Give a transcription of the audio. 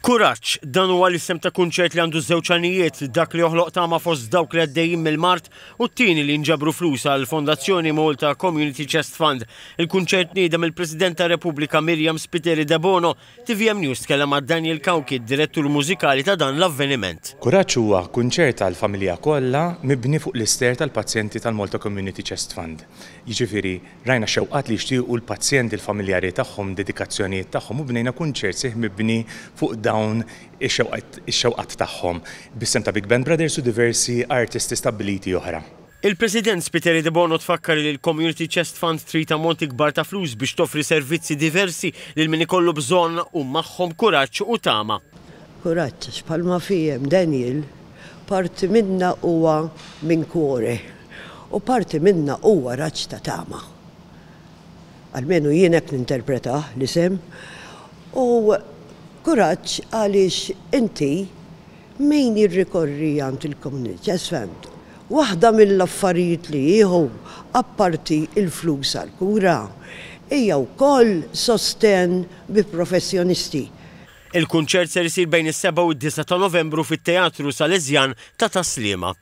Kuraġġ, dan huwa l-isem ta' kunċert li għandu żewġ għanijiet, dak li joħloq tama fost dawk li għaddejjin mill-Mart u t-tieni li nġabru flus għal Fondazzjoni Malta Community Chest Fund. Il-kunċert niedem il-President ta' Repubblika Miriam Spiteri de Bono, TVM News tkellem ma' Daniel Kawki, direttur mużikali ta' dan l-avveniment. Kuraġġ huwa kunċert għall familja kollha mibni fuq l-ister tal-pazjenti tal-Malta Community Chest Fund. Jiġifieri rajna xewqat li jixtiequ l-pazjenti l-familjari tagħhom, dedikazzjonijiet tagħhom u bnejna kunċert sieħ mibni fuq dawn ix-xewqat tagħhom bis-sem ta' Big Band Brothers u diversi artisti stabbiliti oħra. Il-President Spiteri de Bono tfakkar li l-Community Chest Fund trid ammonti kbar ta' flus biex toffri servizzi diversi lil min ikollu bżonn u magħhom kuraġġ u tama. Kuraġġ bħalma fihem Daniel, parti minna huwa minn kwore u parti minna huwa raġġ ta' tama. Almenu jien hekk ninterpreta l-isem u kuraġġ għaliex inti min jirrikorri għand il-Community Chest Fund. Waħda mill-affarijiet li jieħu apparti il-flus għall-kura hija wkoll sosten bi professjonisti. Il-kunċert ser isir bejn is-7 u d-9 ta' Novembru fit-Teatru Salesian ta' Taslima.